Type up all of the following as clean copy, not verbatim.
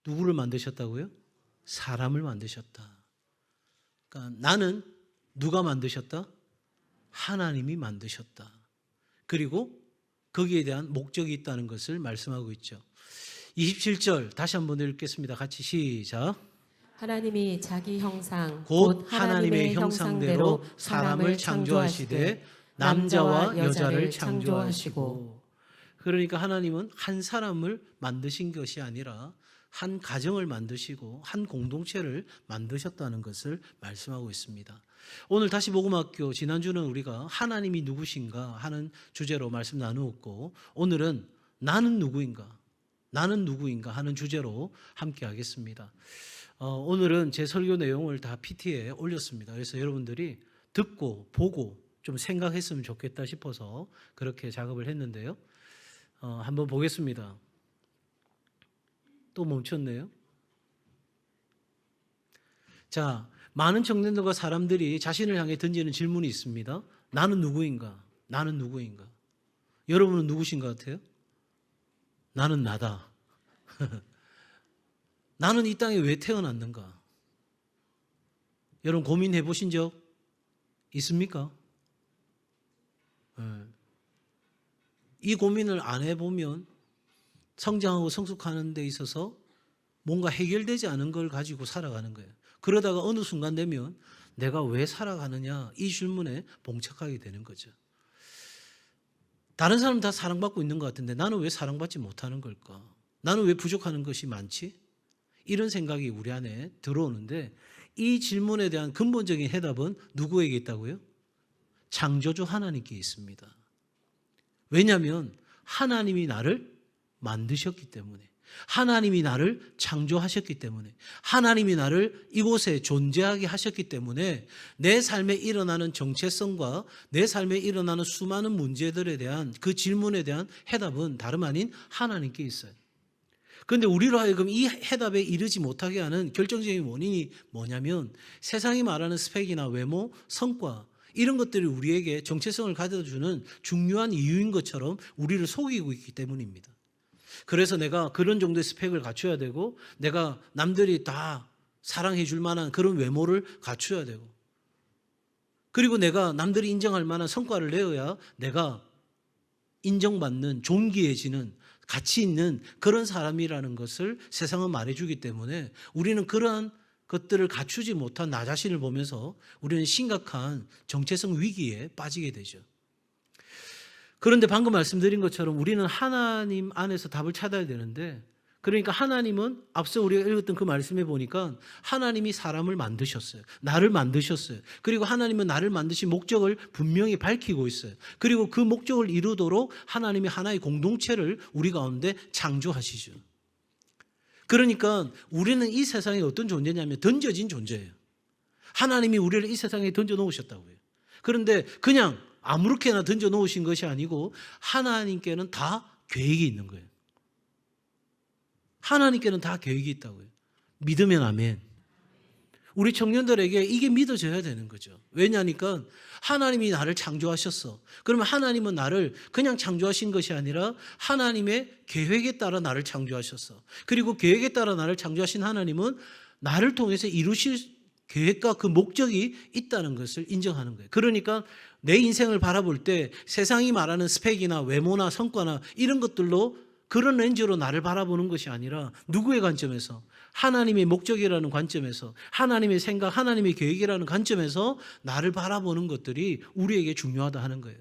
누구를 만드셨다고요? 사람을 만드셨다. 그러니까 나는 누가 만드셨다? 하나님이 만드셨다. 그리고 거기에 대한 목적이 있다는 것을 말씀하고 있죠. 27절 다시 한번 읽겠습니다. 같이 시작. 하나님이 자기 형상 곧 하나님의 형상대로 사람을 창조하시되 남자와 여자를 창조하시고. 그러니까 하나님은 한 사람을 만드신 것이 아니라 한 가정을 만드시고 한 공동체를 만드셨다는 것을 말씀하고 있습니다. 오늘 다시 복음학교 지난주는 우리가 하나님이 누구신가 하는 주제로 말씀 나누었고, 오늘은 나는 누구인가 하는 주제로 함께 하겠습니다. 오늘은 제 설교 내용을 다 PT에 올렸습니다. 그래서 여러분들이 듣고 보고 좀 생각했으면 좋겠다 싶어서 그렇게 작업을 했는데요. 한번 보겠습니다. 또 멈췄네요. 자, 많은 청년들과 사람들이 자신을 향해 던지는 질문이 있습니다. 나는 누구인가? 나는 누구인가? 여러분은 누구신 것 같아요? 나는 나다. 나는 이 땅에 왜 태어났는가? 여러분 고민해 보신 적 있습니까? 이 고민을 안 해보면 성장하고 성숙하는 데 있어서 뭔가 해결되지 않은 걸 가지고 살아가는 거예요. 그러다가 어느 순간 되면 내가 왜 살아가느냐 이 질문에 봉착하게 되는 거죠. 다른 사람 다 사랑받고 있는 것 같은데 나는 왜 사랑받지 못하는 걸까? 나는 왜 부족하는 것이 많지? 이런 생각이 우리 안에 들어오는데 이 질문에 대한 근본적인 해답은 누구에게 있다고요? 창조주 하나님께 있습니다. 왜냐하면 하나님이 나를 만드셨기 때문에, 하나님이 나를 창조하셨기 때문에, 하나님이 나를 이곳에 존재하게 하셨기 때문에 내 삶에 일어나는 정체성과 내 삶에 일어나는 수많은 문제들에 대한 그 질문에 대한 해답은 다름 아닌 하나님께 있어요. 그런데 우리로 하여금 이 해답에 이르지 못하게 하는 결정적인 원인이 뭐냐면 세상이 말하는 스펙이나 외모, 성과 이런 것들이 우리에게 정체성을 가져주는 중요한 이유인 것처럼 우리를 속이고 있기 때문입니다. 그래서 내가 그런 정도의 스펙을 갖춰야 되고 내가 남들이 다 사랑해 줄 만한 그런 외모를 갖춰야 되고 그리고 내가 남들이 인정할 만한 성과를 내어야 내가 인정받는 존귀해지는 가치 있는 그런 사람이라는 것을 세상은 말해주기 때문에 우리는 그러한 것들을 갖추지 못한 나 자신을 보면서 우리는 심각한 정체성 위기에 빠지게 되죠. 그런데 방금 말씀드린 것처럼 우리는 하나님 안에서 답을 찾아야 되는데, 그러니까 하나님은 앞서 우리가 읽었던 그 말씀에 보니까 하나님이 사람을 만드셨어요. 나를 만드셨어요. 그리고 하나님은 나를 만드신 목적을 분명히 밝히고 있어요. 그리고 그 목적을 이루도록 하나님이 하나의 공동체를 우리 가운데 창조하시죠. 그러니까 우리는 이 세상에 어떤 존재냐면 던져진 존재예요. 하나님이 우리를 이 세상에 던져 놓으셨다고요. 그런데 그냥 아무렇게나 던져 놓으신 것이 아니고 하나님께는 다 계획이 있는 거예요. 하나님께는 다 계획이 있다고요. 믿으면 아멘. 우리 청년들에게 이게 믿어져야 되는 거죠. 왜냐하니까 하나님이 나를 창조하셨어. 그러면 하나님은 나를 그냥 창조하신 것이 아니라 하나님의 계획에 따라 나를 창조하셨어. 그리고 계획에 따라 나를 창조하신 하나님은 나를 통해서 이루실 계획과 그 목적이 있다는 것을 인정하는 거예요. 그러니까 내 인생을 바라볼 때 세상이 말하는 스펙이나 외모나 성과나 이런 것들로 그런 렌즈로 나를 바라보는 것이 아니라 누구의 관점에서? 하나님의 목적이라는 관점에서, 하나님의 생각, 하나님의 계획이라는 관점에서 나를 바라보는 것들이 우리에게 중요하다 하는 거예요.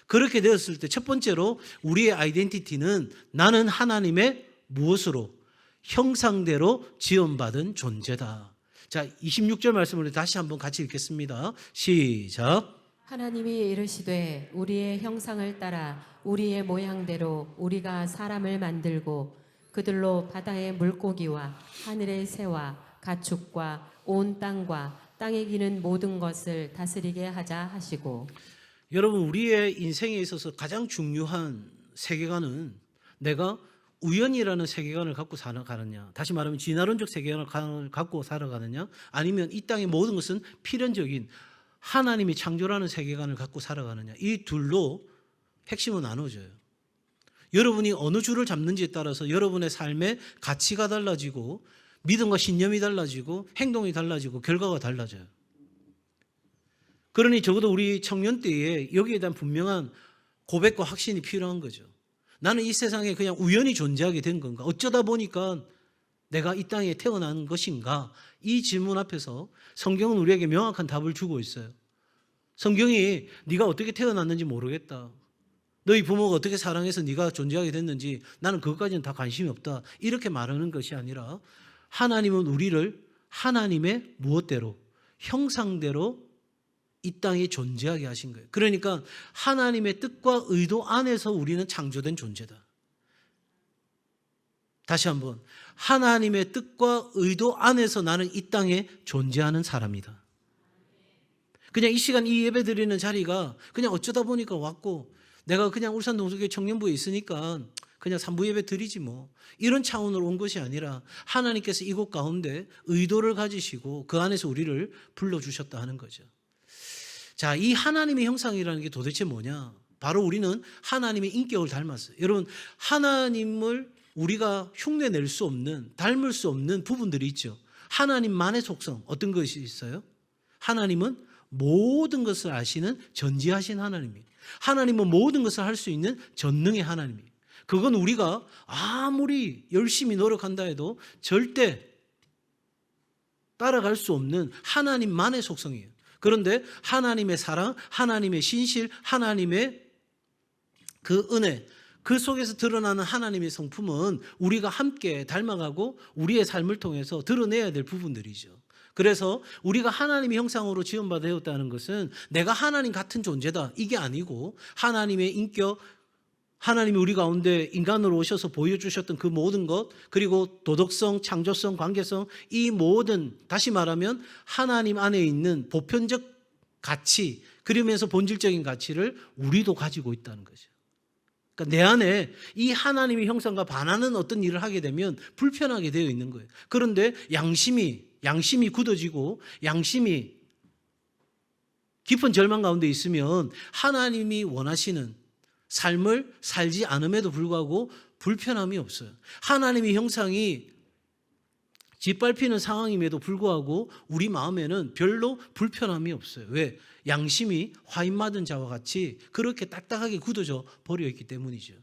그렇게 되었을 때 첫 번째로 우리의 아이덴티티는 나는 하나님의 무엇으로? 형상대로 지음받은 존재다. 자, 26절 말씀을 다시 한번 같이 읽겠습니다. 시작. 하나님이 이르시되 우리의 형상을 따라 우리의 모양대로 우리가 사람을 만들고 그들로 바다의 물고기와 하늘의 새와 가축과 온 땅과 땅에 기는 모든 것을 다스리게 하자 하시고. 여러분, 우리의 인생에 있어서 가장 중요한 세계관은 내가 우연이라는 세계관을 갖고 살아가느냐, 다시 말하면 진화론적 세계관을 갖고 살아가느냐, 아니면 이 땅의 모든 것은 필연적인 하나님이 창조라는 세계관을 갖고 살아가느냐, 이 둘로 핵심은 나눠져요. 여러분이 어느 줄을 잡는지에 따라서 여러분의 삶의 가치가 달라지고 믿음과 신념이 달라지고 행동이 달라지고 결과가 달라져요. 그러니 적어도 우리 청년 때에 여기에 대한 분명한 고백과 확신이 필요한 거죠. 나는 이 세상에 그냥 우연히 존재하게 된 건가? 어쩌다 보니까 내가 이 땅에 태어난 것인가? 이 질문 앞에서 성경은 우리에게 명확한 답을 주고 있어요. 성경이 네가 어떻게 태어났는지 모르겠다. 너희 부모가 어떻게 사랑해서 네가 존재하게 됐는지 나는 그것까지는 다 관심이 없다. 이렇게 말하는 것이 아니라 하나님은 우리를 하나님의 무엇대로? 형상대로 이 땅에 존재하게 하신 거예요. 그러니까 하나님의 뜻과 의도 안에서 우리는 창조된 존재다. 다시 한번, 하나님의 뜻과 의도 안에서 나는 이 땅에 존재하는 사람이다. 그냥 이 시간 이 예배 드리는 자리가 그냥 어쩌다 보니까 왔고 내가 그냥 울산 동서교회 청년부에 있으니까 그냥 산부 예배 드리지 뭐, 이런 차원으로 온 것이 아니라 하나님께서 이곳 가운데 의도를 가지시고 그 안에서 우리를 불러주셨다 하는 거죠. 자, 이 하나님의 형상이라는 게 도대체 뭐냐? 바로 우리는 하나님의 인격을 닮았어요. 여러분, 하나님을 우리가 흉내낼 수 없는, 닮을 수 없는 부분들이 있죠. 하나님만의 속성, 어떤 것이 있어요? 하나님은 모든 것을 아시는 전지하신 하나님이에요. 하나님은 모든 것을 할 수 있는 전능의 하나님이에요. 그건 우리가 아무리 열심히 노력한다 해도 절대 따라갈 수 없는 하나님만의 속성이에요. 그런데 하나님의 사랑, 하나님의 신실, 하나님의 그 은혜, 그 속에서 드러나는 하나님의 성품은 우리가 함께 닮아가고 우리의 삶을 통해서 드러내야 될 부분들이죠. 그래서 우리가 하나님의 형상으로 지음받았다는 것은 내가 하나님 같은 존재다, 이게 아니고 하나님의 인격, 하나님이 우리 가운데 인간으로 오셔서 보여주셨던 그 모든 것, 그리고 도덕성, 창조성, 관계성, 이 모든, 다시 말하면 하나님 안에 있는 보편적 가치, 그러면서 본질적인 가치를 우리도 가지고 있다는 거죠. 그러니까 내 안에 이 하나님의 형상과 반하는 어떤 일을 하게 되면 불편하게 되어 있는 거예요. 그런데 양심이 굳어지고 양심이 깊은 절망 가운데 있으면 하나님이 원하시는 삶을 살지 않음에도 불구하고 불편함이 없어요. 하나님의 형상이 짓밟히는 상황임에도 불구하고 우리 마음에는 별로 불편함이 없어요. 왜? 양심이 화인 맞은 자와 같이 그렇게 딱딱하게 굳어져 버려 있기 때문이죠.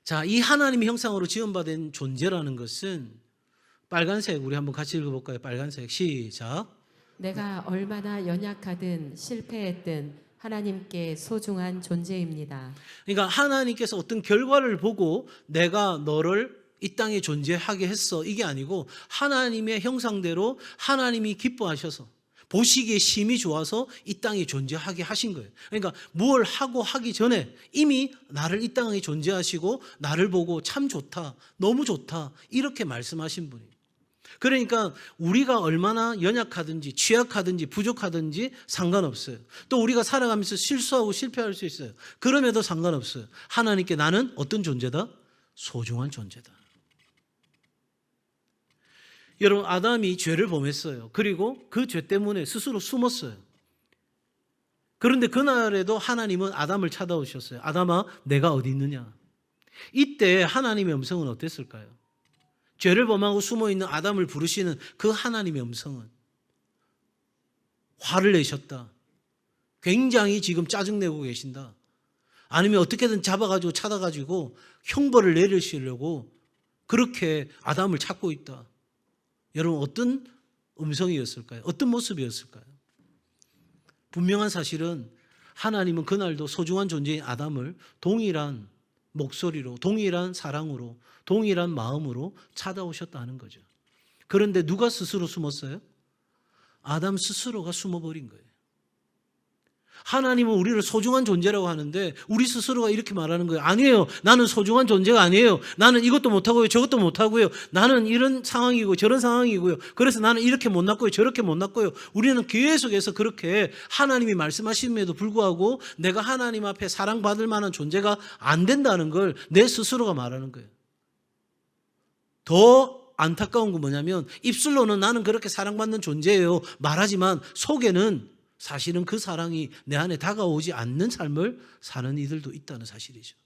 자, 이 하나님의 형상으로 지음받은 존재라는 것은 빨간색, 우리 한번 같이 읽어볼까요? 빨간색, 시작. 내가 얼마나 연약하든 실패했든 하나님께 소중한 존재입니다. 그러니까 하나님께서 어떤 결과를 보고 내가 너를 이 땅에 존재하게 했어, 이게 아니고 하나님의 형상대로 하나님이 기뻐하셔서 보시기에 심히 좋아서 이 땅에 존재하게 하신 거예요. 그러니까 뭘 하고 하기 전에 이미 나를 이 땅에 존재하시고 나를 보고 참 좋다, 너무 좋다, 이렇게 말씀하신 분이에요. 그러니까 우리가 얼마나 연약하든지 취약하든지 부족하든지 상관없어요. 또 우리가 살아가면서 실수하고 실패할 수 있어요. 그럼에도 상관없어요. 하나님께 나는 어떤 존재다? 소중한 존재다. 여러분, 아담이 죄를 범했어요. 그리고 그 죄 때문에 스스로 숨었어요. 그런데 그날에도 하나님은 아담을 찾아오셨어요. 아담아, 내가 어디 있느냐? 이때 하나님의 음성은 어땠을까요? 죄를 범하고 숨어있는 아담을 부르시는 그 하나님의 음성은 화를 내셨다, 굉장히 지금 짜증내고 계신다, 아니면 어떻게든 잡아가지고 찾아가지고 형벌을 내리시려고 그렇게 아담을 찾고 있다. 여러분, 어떤 음성이었을까요? 어떤 모습이었을까요? 분명한 사실은 하나님은 그날도 소중한 존재인 아담을 동일한 목소리로, 동일한 사랑으로, 동일한 마음으로 찾아오셨다는 거죠. 그런데 누가 스스로 숨었어요? 아담 스스로가 숨어버린 거예요. 하나님은 우리를 소중한 존재라고 하는데 우리 스스로가 이렇게 말하는 거예요. 아니에요. 나는 소중한 존재가 아니에요. 나는 이것도 못하고요, 저것도 못하고요. 나는 이런 상황이고 저런 상황이고요. 그래서 나는 이렇게 못났고요, 저렇게 못났고요. 우리는 계속해서 그렇게 하나님이 말씀하심에도 불구하고 내가 하나님 앞에 사랑받을 만한 존재가 안 된다는 걸 내 스스로가 말하는 거예요. 더 안타까운 건 뭐냐면 입술로는 나는 그렇게 사랑받는 존재예요 말하지만 속에는 사실은 그 사랑이 내 안에 다가오지 않는 삶을 사는 이들도 있다는 사실이죠.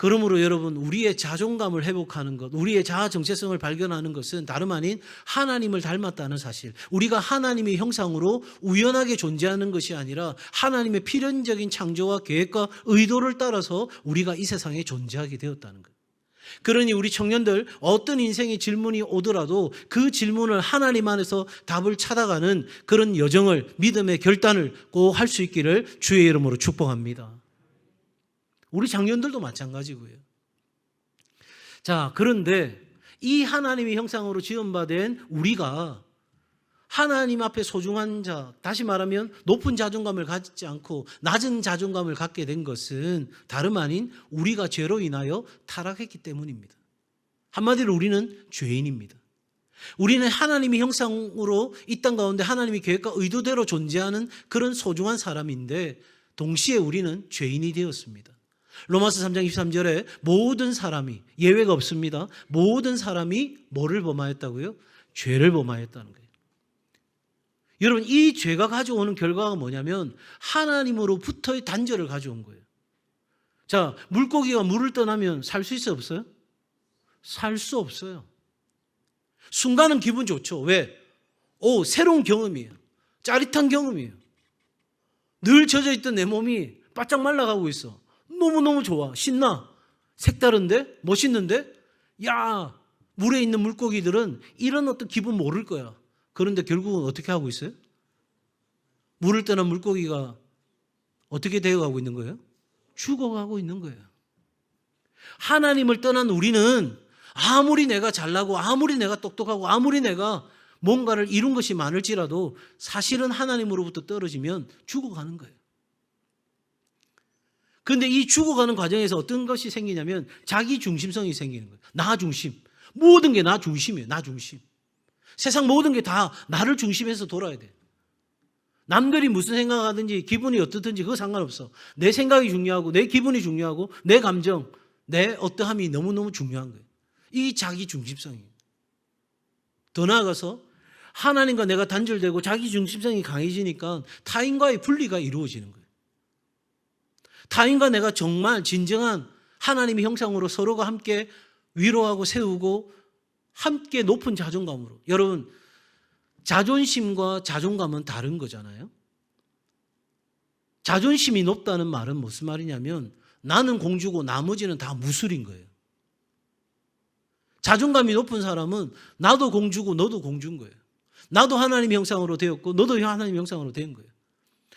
그러므로 여러분, 우리의 자존감을 회복하는 것, 우리의 자아 정체성을 발견하는 것은 다름 아닌 하나님을 닮았다는 사실. 우리가 하나님의 형상으로 우연하게 존재하는 것이 아니라 하나님의 필연적인 창조와 계획과 의도를 따라서 우리가 이 세상에 존재하게 되었다는 것. 그러니 우리 청년들, 어떤 인생의 질문이 오더라도 그 질문을 하나님 안에서 답을 찾아가는 그런 여정을, 믿음의 결단을 꼭 할 수 있기를 주의 이름으로 축복합니다. 우리 장년들도 마찬가지고요. 자, 그런데 이 하나님의 형상으로 지음받은 우리가 하나님 앞에 소중한 자, 다시 말하면 높은 자존감을 갖지 않고 낮은 자존감을 갖게 된 것은 다름 아닌 우리가 죄로 인하여 타락했기 때문입니다. 한마디로 우리는 죄인입니다. 우리는 하나님의 형상으로 이 땅 가운데 하나님의 계획과 의도대로 존재하는 그런 소중한 사람인데 동시에 우리는 죄인이 되었습니다. 로마서 3장 23절에 모든 사람이, 예외가 없습니다. 모든 사람이 뭐를 범하였다고요? 죄를 범하였다는 거예요. 여러분, 이 죄가 가져오는 결과가 뭐냐면 하나님으로부터의 단절을 가져온 거예요. 자, 물고기가 물을 떠나면 살 수 있어요, 없어요? 살 수 없어요. 순간은 기분 좋죠. 왜? 새로운 경험이에요. 짜릿한 경험이에요. 늘 젖어 있던 내 몸이 바짝 말라가고 있어. 너무너무 좋아. 신나. 색다른데? 멋있는데? 야, 물에 있는 물고기들은 이런 어떤 기분 모를 거야. 그런데 결국은 어떻게 하고 있어요? 물을 떠난 물고기가 어떻게 되어가고 있는 거예요? 죽어가고 있는 거예요. 하나님을 떠난 우리는 아무리 내가 잘나고 아무리 내가 똑똑하고 아무리 내가 뭔가를 이룬 것이 많을지라도 사실은 하나님으로부터 떨어지면 죽어가는 거예요. 그런데 이 죽어가는 과정에서 어떤 것이 생기냐면 자기 중심성이 생기는 거예요. 나 중심. 모든 게 나 중심이에요. 나 중심. 세상 모든 게 다 나를 중심해서 돌아야 돼. 남들이 무슨 생각하든지 기분이 어떻든지 그거 상관없어. 내 생각이 중요하고 내 기분이 중요하고 내 감정, 내 어떠함이 너무너무 중요한 거예요. 이 자기 중심성이에요. 더 나아가서 하나님과 내가 단절되고 자기 중심성이 강해지니까 타인과의 분리가 이루어지는 거예요. 타인과 내가 정말 진정한 하나님의 형상으로 서로가 함께 위로하고 세우고 함께 높은 자존감으로. 여러분, 자존심과 자존감은 다른 거잖아요. 자존심이 높다는 말은 무슨 말이냐면 나는 공주고 나머지는 다 무술인 거예요. 자존감이 높은 사람은 나도 공주고 너도 공주인 거예요. 나도 하나님의 형상으로 되었고 너도 하나님의 형상으로 된 거예요.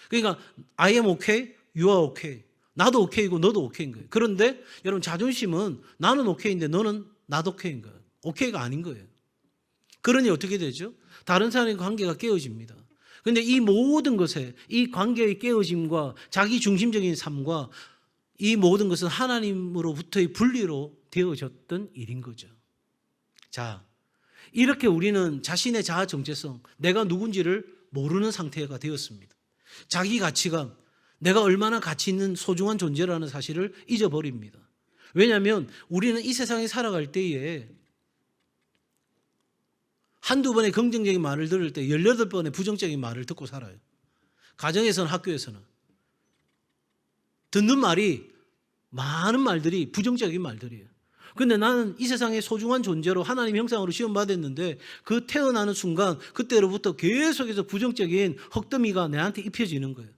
그러니까 I am okay, you are okay. 나도 오케이고 너도 오케이인 거예요. 그런데 여러분, 자존심은 나는 오케이인데 너는 나도 오케이인 거예요. 오케이가 아닌 거예요. 그러니 어떻게 되죠? 다른 사람의 관계가 깨어집니다. 그런데 이 모든 것에 이 관계의 깨어짐과 자기 중심적인 삶과 이 모든 것은 하나님으로부터의 분리로 되어졌던 일인 거죠. 자, 이렇게 우리는 자신의 자아 정체성, 내가 누군지를 모르는 상태가 되었습니다. 자기 가치감, 내가 얼마나 가치 있는 소중한 존재라는 사실을 잊어버립니다. 왜냐하면 우리는 이 세상에 살아갈 때에 한두 번의 긍정적인 말을 들을 때 18번의 부정적인 말을 듣고 살아요. 가정에서는 학교에서는. 듣는 말이 많은 말들이 부정적인 말들이에요. 그런데 나는 이 세상의 소중한 존재로 하나님 형상으로 시험받았는데 그 태어나는 순간 그때로부터 계속해서 부정적인 헉더미가 내한테 입혀지는 거예요.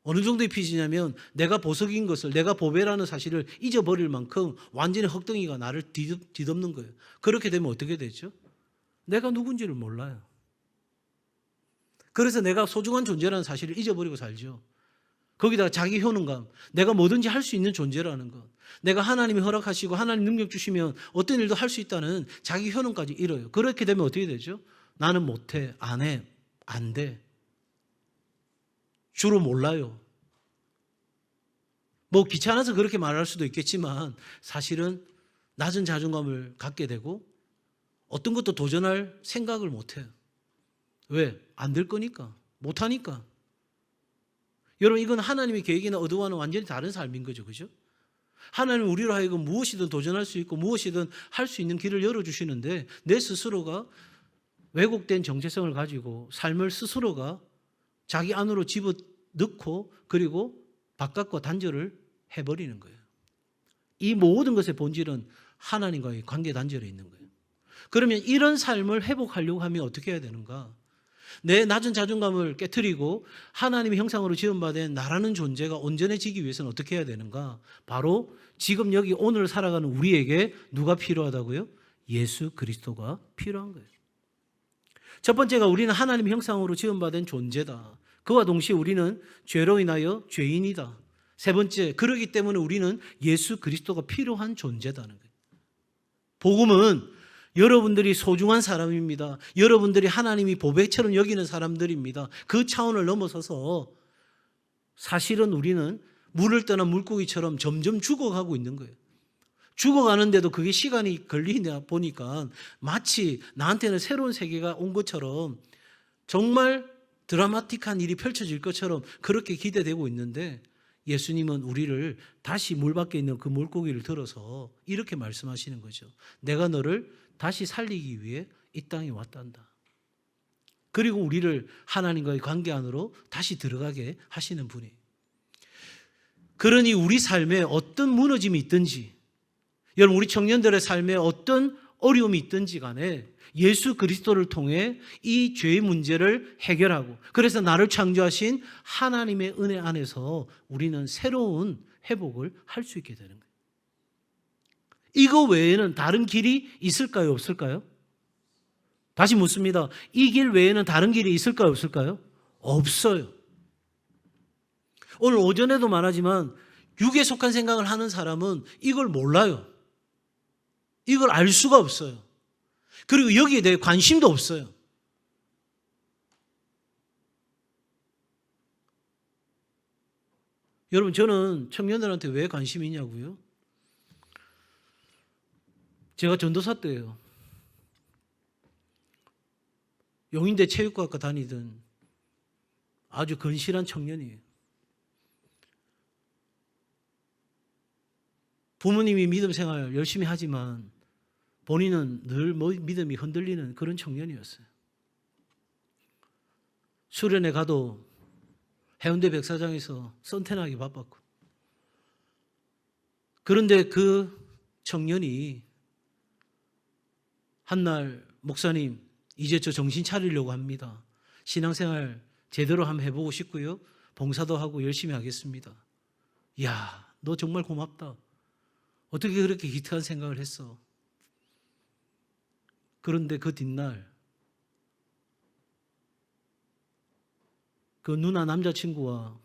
어느 정도 입히지냐면 내가 보석인 것을, 내가 보배라는 사실을 잊어버릴 만큼 완전히 헉덩이가 나를 뒤덮는 거예요. 그렇게 되면 어떻게 되죠? 내가 누군지를 몰라요. 그래서 내가 소중한 존재라는 사실을 잊어버리고 살죠. 거기다가 자기 효능감, 내가 뭐든지 할 수 있는 존재라는 것, 내가 하나님이 허락하시고 하나님 능력 주시면 어떤 일도 할 수 있다는 자기 효능까지 잃어요. 그렇게 되면 어떻게 되죠? 나는 못해, 안 해, 안 돼. 주로 몰라요. 뭐 귀찮아서 그렇게 말할 수도 있겠지만 사실은 낮은 자존감을 갖게 되고 어떤 것도 도전할 생각을 못해요. 왜? 안 될 거니까. 못하니까. 여러분, 이건 하나님의 계획이나 의도와는 완전히 다른 삶인 거죠. 그죠? 하나님은 우리로 하여금 무엇이든 도전할 수 있고 무엇이든 할 수 있는 길을 열어주시는데 내 스스로가 왜곡된 정체성을 가지고 삶을 스스로가 자기 안으로 집어넣고 그리고 바깥과 단절을 해버리는 거예요. 이 모든 것의 본질은 하나님과의 관계 단절에 있는 거예요. 그러면 이런 삶을 회복하려고 하면 어떻게 해야 되는가? 내 낮은 자존감을 깨트리고 하나님의 형상으로 지음받은 나라는 존재가 온전해지기 위해서는 어떻게 해야 되는가? 바로 지금 여기 오늘 살아가는 우리에게 누가 필요하다고요? 예수 그리스도가 필요한 거예요. 첫 번째가 우리는 하나님의 형상으로 지음받은 존재다. 그와 동시에 우리는 죄로 인하여 죄인이다. 세 번째, 그러기 때문에 우리는 예수 그리스도가 필요한 존재다는 거예요. 복음은 여러분들이 소중한 사람입니다. 여러분들이 하나님이 보배처럼 여기는 사람들입니다. 그 차원을 넘어서서 사실은 우리는 물을 떠난 물고기처럼 점점 죽어가고 있는 거예요. 죽어가는데도 그게 시간이 걸리다 보니까 마치 나한테는 새로운 세계가 온 것처럼 정말 드라마틱한 일이 펼쳐질 것처럼 그렇게 기대되고 있는데 예수님은 우리를 다시 물 밖에 있는 그 물고기를 들어서 이렇게 말씀하시는 거죠. 내가 너를 다시 살리기 위해 이 땅에 왔단다. 그리고 우리를 하나님과의 관계 안으로 다시 들어가게 하시는 분이에요. 그러니 우리 삶에 어떤 무너짐이 있든지, 여러분 우리 청년들의 삶에 어떤 어려움이 있든지 간에 예수 그리스도를 통해 이 죄의 문제를 해결하고, 그래서 나를 창조하신 하나님의 은혜 안에서 우리는 새로운 회복을 할 수 있게 되는 거예요. 이거 외에는 다른 길이 있을까요? 없을까요? 다시 묻습니다. 이 길 외에는 다른 길이 있을까요? 없을까요? 없어요. 오늘 오전에도 말하지만 육에 속한 생각을 하는 사람은 이걸 몰라요. 이걸 알 수가 없어요. 그리고 여기에 대해 관심도 없어요. 여러분, 저는 청년들한테 왜 관심이 있냐고요? 제가 전도사 때예요. 용인대 체육학과 다니던 아주 건실한 청년이에요. 부모님이 믿음 생활 열심히 하지만 본인은 늘 믿음이 흔들리는 그런 청년이었어요. 수련회 가도 해운대 백사장에서 선탠하게 바빴고, 그런데 그 청년이 한날 목사님 이제 저 정신 차리려고 합니다. 신앙생활 제대로 한번 해보고 싶고요. 봉사도 하고 열심히 하겠습니다. 이야, 너 정말 고맙다. 어떻게 그렇게 기특한 생각을 했어? 그런데 그 뒷날 그 누나 남자친구와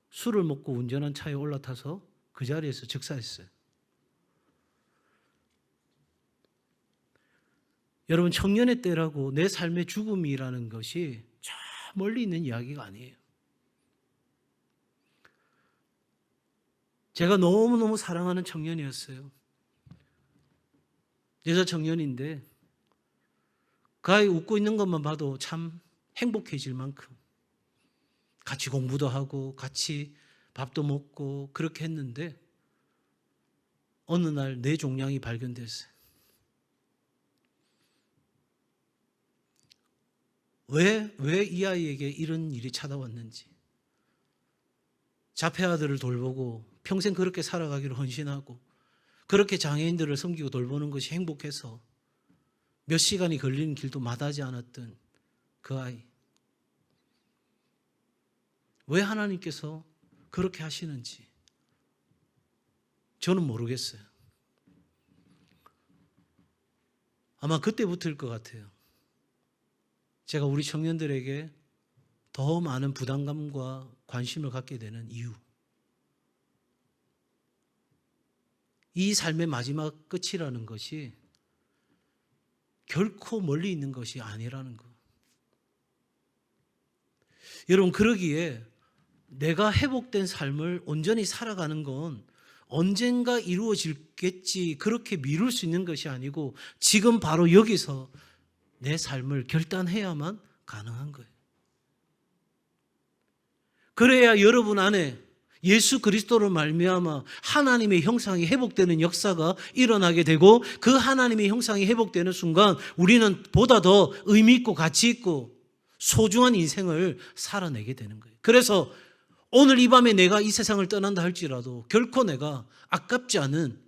술을 먹고 운전한 차에 올라타서 그 자리에서 즉사했어요. 여러분, 청년의 때라고 내 삶의 죽음이라는 것이 저 멀리 있는 이야기가 아니에요. 제가 너무너무 사랑하는 청년이었어요. 여자 청년인데 그 아이 웃고 있는 것만 봐도 참 행복해질 만큼 같이 공부도 하고 같이 밥도 먹고 그렇게 했는데 어느 날 뇌종양이 발견됐어요. 왜 이 아이에게 이런 일이 찾아왔는지, 자폐 아들을 돌보고 평생 그렇게 살아가기를 헌신하고 그렇게 장애인들을 섬기고 돌보는 것이 행복해서 몇 시간이 걸리는 길도 마다하지 않았던 그 아이, 왜 하나님께서 그렇게 하시는지 저는 모르겠어요. 아마 그때부터일 것 같아요. 제가 우리 청년들에게 더 많은 부담감과 관심을 갖게 되는 이유. 이 삶의 마지막 끝이라는 것이 결코 멀리 있는 것이 아니라는 것. 여러분, 그러기에 내가 회복된 삶을 온전히 살아가는 건 언젠가 이루어질겠지 그렇게 미룰 수 있는 것이 아니고 지금 바로 여기서 내 삶을 결단해야만 가능한 거예요. 그래야 여러분 안에 예수 그리스도로 말미암아 하나님의 형상이 회복되는 역사가 일어나게 되고, 그 하나님의 형상이 회복되는 순간 우리는 보다 더 의미 있고 가치 있고 소중한 인생을 살아내게 되는 거예요. 그래서 오늘 이 밤에 내가 이 세상을 떠난다 할지라도 결코 내가 아깝지 않은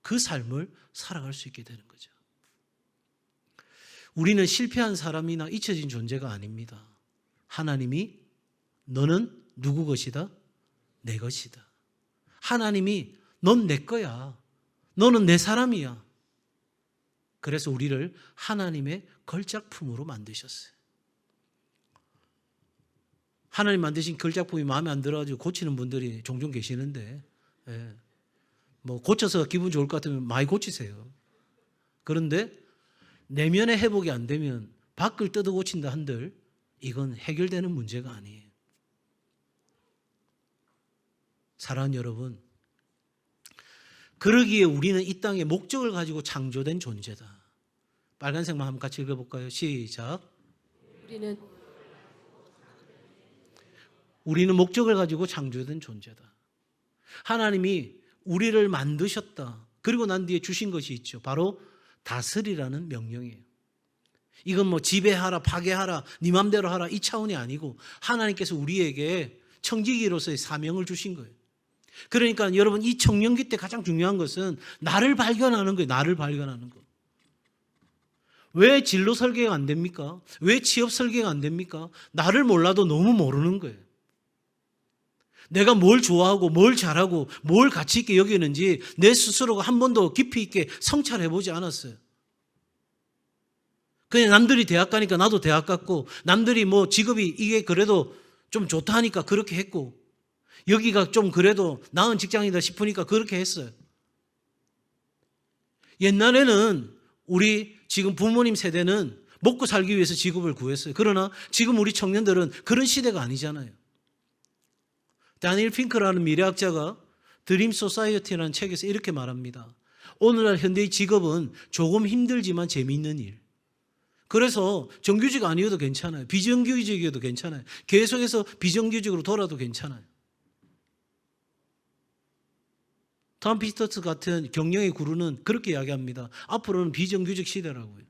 그 삶을 살아갈 수 있게 되는 거죠. 우리는 실패한 사람이나 잊혀진 존재가 아닙니다. 하나님이 너는 누구 것이다? 내 것이다. 하나님이 넌 내 거야. 너는 내 사람이야. 그래서 우리를 하나님의 걸작품으로 만드셨어요. 하나님 만드신 걸작품이 마음에 안 들어가지고 고치는 분들이 종종 계시는데, 뭐 고쳐서 기분 좋을 것 같으면 많이 고치세요. 그런데 내면의 회복이 안 되면 밖을 뜯어 고친다 한들 이건 해결되는 문제가 아니에요. 사랑하는 여러분, 그러기에 우리는 이 땅에 목적을 가지고 창조된 존재다. 빨간색만 한번 같이 읽어볼까요? 시작. 우리는 목적을 가지고 창조된 존재다. 하나님이 우리를 만드셨다. 그리고 난 뒤에 주신 것이 있죠. 바로 다스리라는 명령이에요. 이건 뭐 지배하라, 파괴하라, 네 맘대로 하라 이 차원이 아니고 하나님께서 우리에게 청지기로서의 사명을 주신 거예요. 그러니까 여러분 이 청년기 때 가장 중요한 것은 나를 발견하는 거예요. 나를 발견하는 거. 왜 진로 설계가 안 됩니까? 왜 취업 설계가 안 됩니까? 나를 몰라도 너무 모르는 거예요. 내가 뭘 좋아하고 뭘 잘하고 뭘 가치 있게 여기는지 내 스스로가 한 번도 깊이 있게 성찰해 보지 않았어요. 그냥 남들이 대학 가니까 나도 대학 갔고 남들이 뭐 직업이 이게 그래도 좀 좋다 하니까 그렇게 했고 여기가 좀 그래도 나은 직장이다 싶으니까 그렇게 했어요. 옛날에는 우리 지금 부모님 세대는 먹고 살기 위해서 직업을 구했어요. 그러나 지금 우리 청년들은 그런 시대가 아니잖아요. 다니엘 핑크라는 미래학자가 드림 소사이어티라는 책에서 이렇게 말합니다. 오늘날 현대의 직업은 조금 힘들지만 재미있는 일. 그래서 정규직 아니어도 괜찮아요. 비정규직이어도 괜찮아요. 계속해서 비정규직으로 돌아도 괜찮아요. 톰 피터스 같은 경영의 구루는 그렇게 이야기합니다. 앞으로는 비정규직 시대라고요.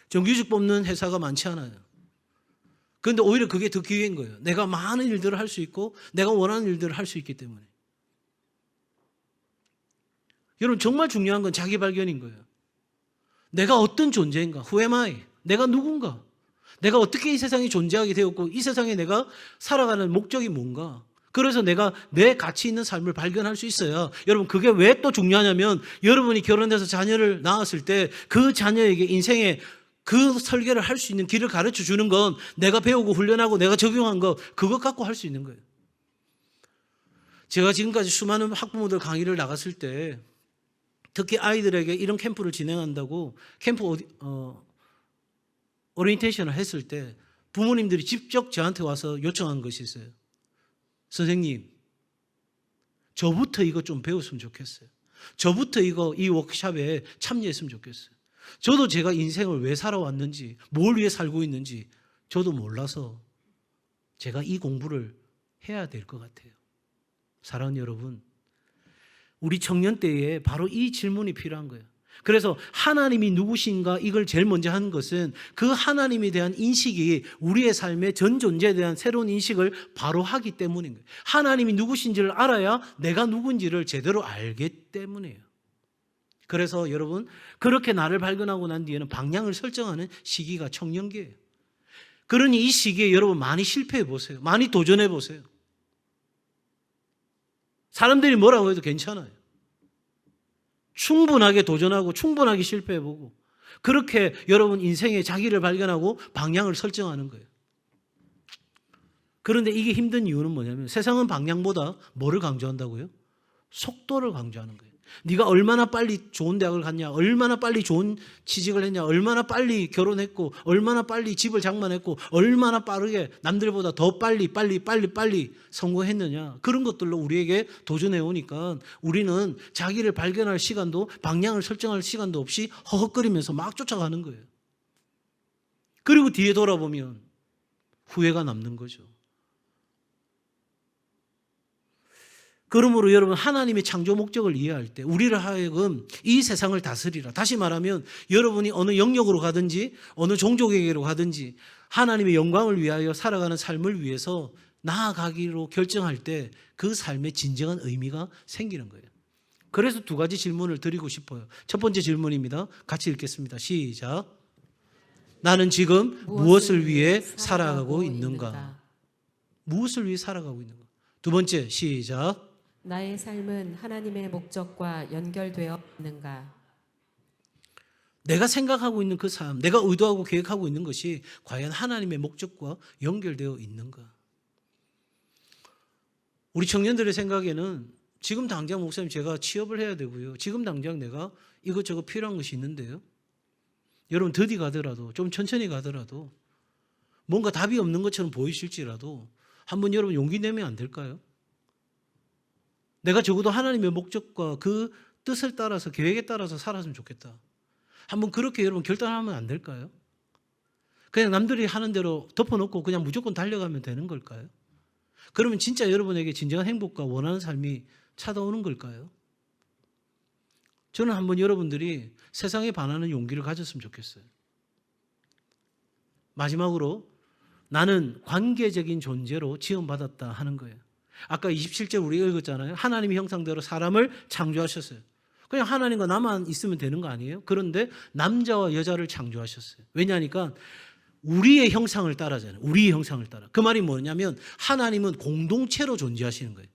정규직 뽑는 회사가 많지 않아요. 그런데 오히려 그게 더 기회인 거예요. 내가 많은 일들을 할 수 있고 내가 원하는 일들을 할 수 있기 때문에. 여러분 정말 중요한 건 자기 발견인 거예요. 내가 어떤 존재인가? Who am I? 내가 누군가? 내가 어떻게 이 세상에 존재하게 되었고 이 세상에 내가 살아가는 목적이 뭔가? 그래서 내가 내 가치 있는 삶을 발견할 수 있어요. 여러분 그게 왜 또 중요하냐면 여러분이 결혼해서 자녀를 낳았을 때 그 자녀에게 인생의 그 설계를 할 수 있는 길을 가르쳐 주는 건 내가 배우고 훈련하고 내가 적용한 거 그것 갖고 할 수 있는 거예요. 제가 지금까지 수많은 학부모들 강의를 나갔을 때 특히 아이들에게 이런 캠프를 진행한다고 캠프 오리엔테이션을 했을 때 부모님들이 직접 저한테 와서 요청한 것이 있어요. 선생님, 저부터 이거 좀 배웠으면 좋겠어요. 저부터 이 워크숍에 참여했으면 좋겠어요. 저도 제가 인생을 왜 살아왔는지, 뭘 위해 살고 있는지 저도 몰라서 제가 이 공부를 해야 될 것 같아요. 사랑하는 여러분, 우리 청년 때에 바로 이 질문이 필요한 거예요. 그래서 하나님이 누구신가 이걸 제일 먼저 하는 것은 그 하나님에 대한 인식이 우리의 삶의 전 존재에 대한 새로운 인식을 바로 하기 때문인 거예요. 하나님이 누구신지를 알아야 내가 누군지를 제대로 알기 때문이에요. 그래서 여러분 그렇게 나를 발견하고 난 뒤에는 방향을 설정하는 시기가 청년기예요. 그러니 이 시기에 여러분 많이 실패해 보세요. 많이 도전해 보세요. 사람들이 뭐라고 해도 괜찮아요. 충분하게 도전하고 충분하게 실패해보고 그렇게 여러분 인생의 자기를 발견하고 방향을 설정하는 거예요. 그런데 이게 힘든 이유는 뭐냐면 세상은 방향보다 뭐를 강조한다고요? 속도를 강조하는 거예요. 네가 얼마나 빨리 좋은 대학을 갔냐, 얼마나 빨리 좋은 취직을 했냐, 얼마나 빨리 결혼했고, 얼마나 빨리 집을 장만했고, 얼마나 빠르게 남들보다 더 빨리 성공했느냐. 그런 것들로 우리에게 도전해 오니까 우리는 자기를 발견할 시간도 방향을 설정할 시간도 없이 허헉거리면서 막 쫓아가는 거예요. 그리고 뒤에 돌아보면 후회가 남는 거죠. 그러므로 여러분 하나님의 창조 목적을 이해할 때 우리를 하여금 이 세상을 다스리라. 다시 말하면 여러분이 어느 영역으로 가든지 어느 종족에게로 가든지 하나님의 영광을 위하여 살아가는 삶을 위해서 나아가기로 결정할 때 그 삶의 진정한 의미가 생기는 거예요. 그래서 두 가지 질문을 드리고 싶어요. 첫 번째 질문입니다. 같이 읽겠습니다. 시작. 나는 지금 무엇을 위해 살아가고 있는가? 무엇을 위해 살아가고 있는가? 두 번째, 시작. 나의 삶은 하나님의 목적과 연결되어 있는가? 내가 생각하고 있는 그 삶, 내가 의도하고 계획하고 있는 것이 과연 하나님의 목적과 연결되어 있는가? 우리 청년들의 생각에는 지금 당장 목사님 제가 취업을 해야 되고요. 지금 당장 내가 이것저것 필요한 것이 있는데요. 여러분 더디 가더라도 좀 천천히 가더라도 뭔가 답이 없는 것처럼 보이실지라도 한번 여러분 용기 내면 안 될까요? 내가 적어도 하나님의 목적과 그 뜻을 따라서 계획에 따라서 살았으면 좋겠다. 한번 그렇게 여러분 결단하면 안 될까요? 그냥 남들이 하는 대로 덮어놓고 그냥 무조건 달려가면 되는 걸까요? 그러면 진짜 여러분에게 진정한 행복과 원하는 삶이 찾아오는 걸까요? 저는 한번 여러분들이 세상에 반하는 용기를 가졌으면 좋겠어요. 마지막으로 나는 관계적인 존재로 지원받았다 하는 거예요. 아까 27절 우리 읽었잖아요. 하나님의 형상대로 사람을 창조하셨어요. 그냥 하나님과 나만 있으면 되는 거 아니에요? 그런데 남자와 여자를 창조하셨어요. 왜냐하니까 우리의 형상을 따라잖아요. 우리의 형상을 따라. 그 말이 뭐냐면 하나님은 공동체로 존재하시는 거예요.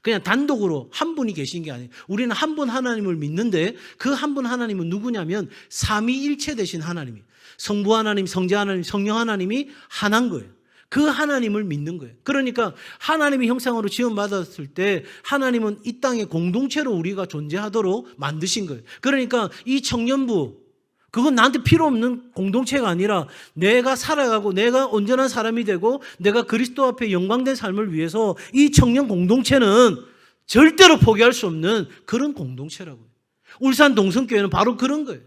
그냥 단독으로 한 분이 계신 게 아니에요. 우리는 한 분 하나님을 믿는데 그 한 분 하나님은 누구냐면 삼위일체 되신 하나님이에요. 성부 하나님, 성자 하나님, 성령 하나님이 하나인 거예요. 그 하나님을 믿는 거예요. 그러니까 하나님의 형상으로 지원받았을 때 하나님은 이 땅에 공동체로 우리가 존재하도록 만드신 거예요. 그러니까 이 청년부 그건 나한테 필요 없는 공동체가 아니라 내가 살아가고 내가 온전한 사람이 되고 내가 그리스도 앞에 영광된 삶을 위해서 이 청년 공동체는 절대로 포기할 수 없는 그런 공동체라고요. 울산 동성교회는 바로 그런 거예요.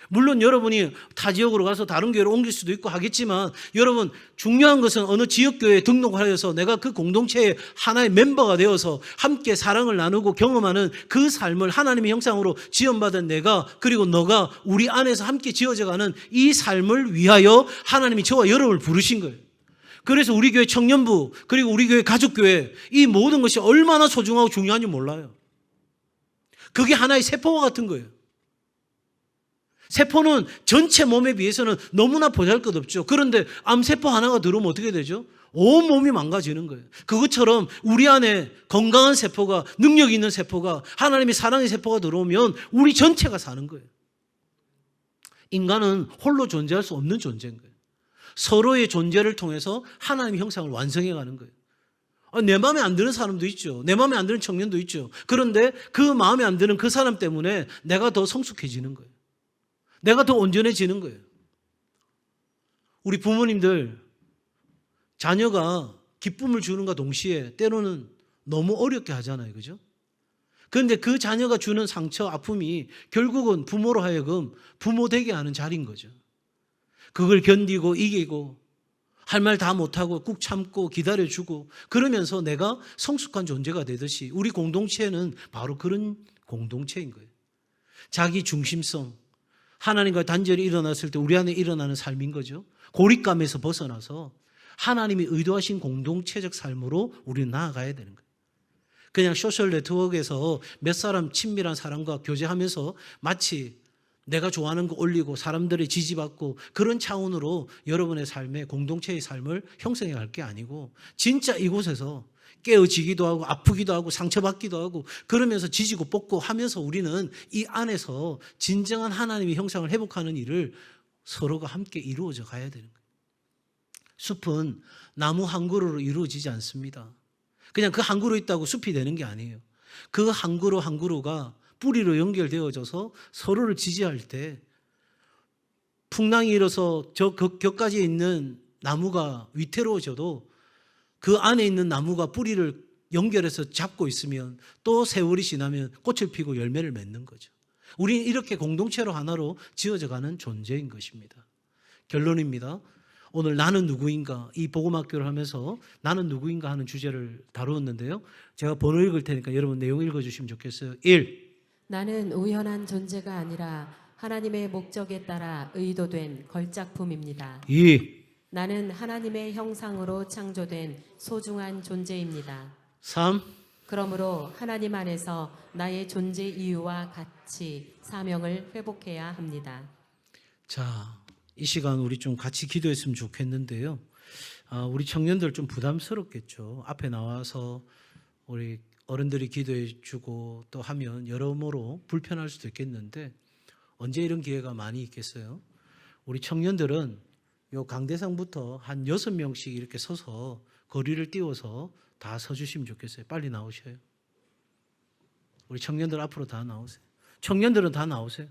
물론 여러분이 타 지역으로 가서 다른 교회로 옮길 수도 있고 하겠지만 여러분 중요한 것은 어느 지역교회에 등록하여서 내가 그 공동체의 하나의 멤버가 되어서 함께 사랑을 나누고 경험하는 그 삶을 하나님의 형상으로 지원받은 내가 그리고 너가 우리 안에서 함께 지어져가는 이 삶을 위하여 하나님이 저와 여러분을 부르신 거예요. 그래서 우리 교회 청년부 그리고 우리 교회 가족교회 이 모든 것이 얼마나 소중하고 중요한지 몰라요. 그게 하나의 세포와 같은 거예요. 세포는 전체 몸에 비해서는 너무나 보잘것없죠. 그런데 암세포 하나가 들어오면 어떻게 되죠? 온 몸이 망가지는 거예요. 그것처럼 우리 안에 건강한 세포가 능력 있는 세포가 하나님의 사랑의 세포가 들어오면 우리 전체가 사는 거예요. 인간은 홀로 존재할 수 없는 존재인 거예요. 서로의 존재를 통해서 하나님의 형상을 완성해 가는 거예요. 내 마음에 안 드는 사람도 있죠. 내 마음에 안 드는 청년도 있죠. 그런데 그 마음에 안 드는 그 사람 때문에 내가 더 성숙해지는 거예요. 내가 더 온전해지는 거예요. 우리 부모님들 자녀가 기쁨을 주는가 동시에 때로는 너무 어렵게 하잖아요. 그죠? 그런데 그 자녀가 주는 상처, 아픔이 결국은 부모로 하여금 부모 되게 하는 자리인 거죠. 그걸 견디고 이기고 할 말 다 못하고 꾹 참고 기다려주고 그러면서 내가 성숙한 존재가 되듯이 우리 공동체는 바로 그런 공동체인 거예요. 자기 중심성, 하나님과 단절이 일어났을 때 우리 안에 일어나는 삶인 거죠. 고립감에서 벗어나서 하나님이 의도하신 공동체적 삶으로 우리는 나아가야 되는 거예요. 그냥 소셜 네트워크에서 몇 사람 친밀한 사람과 교제하면서 마치 내가 좋아하는 거 올리고 사람들의 지지받고 그런 차원으로 여러분의 삶에 공동체의 삶을 형성해 갈 게 아니고 진짜 이곳에서 깨어지기도 하고 아프기도 하고 상처받기도 하고 그러면서 지지고 볶고 하면서 우리는 이 안에서 진정한 하나님의 형상을 회복하는 일을 서로가 함께 이루어져 가야 되는 거예요. 숲은 나무 한 그루로 이루어지지 않습니다. 그냥 그 한 그루 있다고 숲이 되는 게 아니에요. 그 한 그루 한 그루가 뿌리로 연결되어져서 서로를 지지할 때 풍랑이 일어서 저 격까지 있는 나무가 위태로워져도 그 안에 있는 나무가 뿌리를 연결해서 잡고 있으면 또 세월이 지나면 꽃을 피고 열매를 맺는 거죠. 우리는 이렇게 공동체로 하나로 지어져가는 존재인 것입니다. 결론입니다. 오늘 나는 누구인가 이 복음학교를 하면서 나는 누구인가 하는 주제를 다루었는데요. 제가 번호 읽을 테니까 여러분 내용 읽어주시면 좋겠어요. 1. 나는 우연한 존재가 아니라 하나님의 목적에 따라 의도된 걸작품입니다. 2. 나는 하나님의 형상으로 창조된 소중한 존재입니다. 3. 그러므로 하나님 안에서 나의 존재 이유와 가치, 사명을 회복해야 합니다. 자, 이 시간 우리 좀 같이 기도했으면 좋겠는데요. 우리 청년들 좀 부담스럽겠죠. 앞에 나와서 우리 어른들이 기도해 주고 또 하면 여러모로 불편할 수도 있겠는데 언제 이런 기회가 많이 있겠어요? 우리 청년들은 요 강대상부터 한 6명씩 이렇게 서서 거리를 띄워서 다 서주시면 좋겠어요. 빨리 나오셔요. 우리 청년들 앞으로 다 나오세요. 청년들은 다 나오세요.